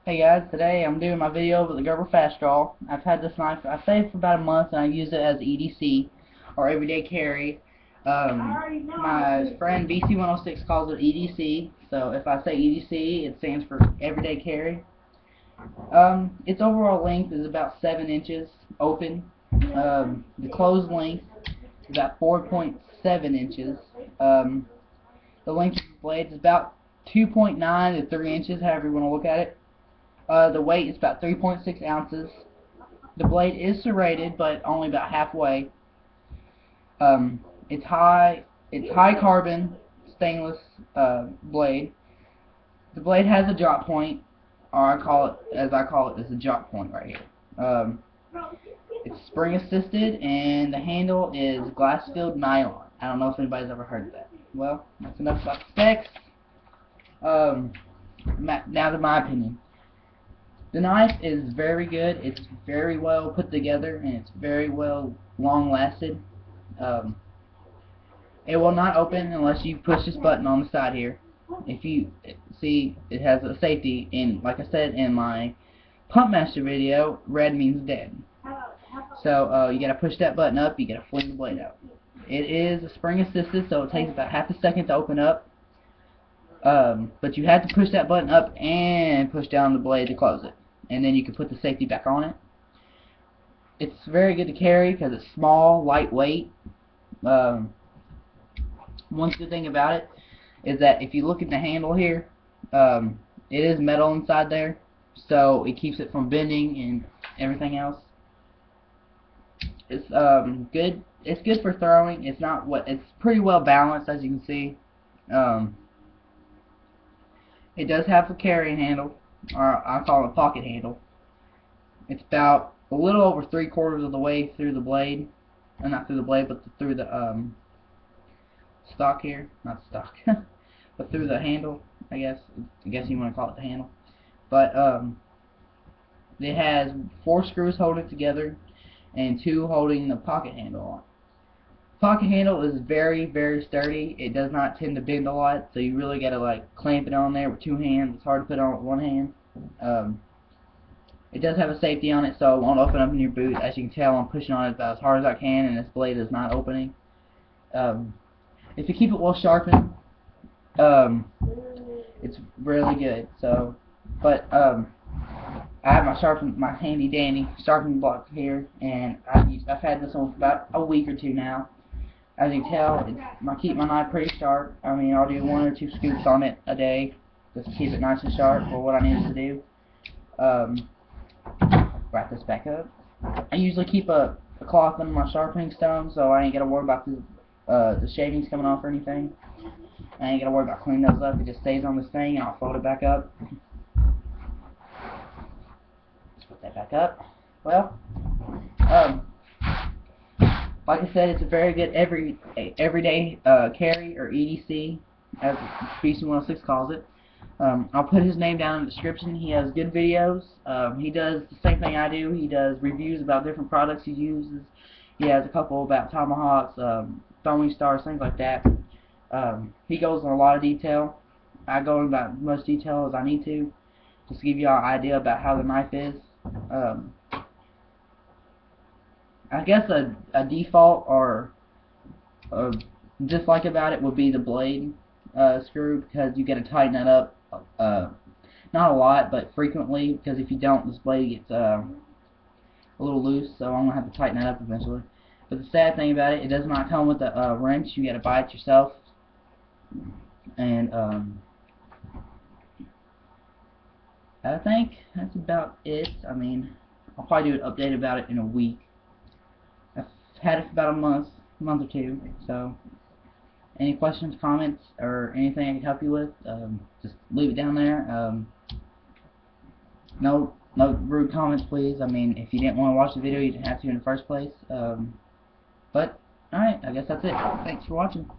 Hey guys, today I'm doing my video with the Gerber Fast Draw. I've had this knife, I say, for about a month, and I use it as EDC, or everyday carry. My friend BC106 calls it EDC, so if I say EDC, it stands for everyday carry. Its overall length is about 7 inches open. The closed length is about 4.7 inches. The length of the blade is about 2.9 to 3 inches, however you want to look at it. The weight is about 3.6 ounces. The blade is serrated, but only about halfway. It's high carbon stainless blade. The blade has a drop point, or as I call it, is a drop point right here. It's spring assisted, and the handle is glass filled nylon. I don't know if anybody's ever heard of that. Well, that's enough about the specs. Now to my opinion. The knife is very good. It's very well put together, and it's very well long lasted. It will not open unless you push this button on the side here. If you see, it has a safety, and like I said in my Pump Master video, red means dead. So you gotta push that button up, you gotta fling the blade out. It is a spring assisted, so it takes about half a second to open up. But you have to push that button up and push down the blade to close it, and then you can put the safety back on it. It's very good to carry because it's small, lightweight. One good thing about it is that if you look at the handle here, it is metal inside there, so it keeps it from bending and everything else. It's good. It's good for throwing. It's pretty well balanced, as you can see. It does have a carrying handle, or I call it a pocket handle. It's about a little over 3/4 of the way through the blade. Not through the blade, but through the stock here. Not stock, but through the handle, I guess you want to call it the handle. But it has 4 screws holding it together, and 2 holding the pocket handle on. Pocket handle is very, very sturdy. It does not tend to bend a lot, so you really gotta like clamp it on there with 2 hands. It's hard to put on with 1 hand. It does have a safety on it, so it won't open up in your boot. As you can tell, I'm pushing on it about as hard as I can, and this blade is not opening. If you keep it well sharpened, it's really good. So, but I have my handy dandy sharpening block here, and I've had this one for about a week or 2 now. As you can tell, I keep my knife pretty sharp. I mean, I'll do 1 or 2 scoops on it a day just to keep it nice and sharp for what I need it to do. Wrap this back up. I usually keep a cloth under my sharpening stone, so I ain't gotta worry about the shavings coming off or anything. I ain't gotta worry about cleaning those up. It just stays on this thing, and I'll fold it back up. Let's put that back up. Well, like I said, it's a very good everyday carry, or EDC, as BC106 calls it. I'll put his name down in the description. He has good videos. He does the same thing I do. He does reviews about different products he uses. He has a couple about tomahawks, throwing stars, things like that. He goes in a lot of detail. I go in about as much detail as I need to, just to give you all an idea about how the knife is. I guess a default or a dislike about it would be the blade screw, because you got to tighten that up, not a lot, but frequently, because if you don't, this blade gets a little loose, so I'm going to have to tighten that up eventually. But the sad thing about it, it does not come with a wrench. You got to buy it yourself. And I think that's about it. I mean, I'll probably do an update about it in a week. I've had it for about a month or 2, so any questions, comments, or anything I can help you with, just leave it down there. No rude comments, please. I mean, if you didn't want to watch the video, you didn't have to in the first place. But, alright, I guess that's it. Thanks for watching.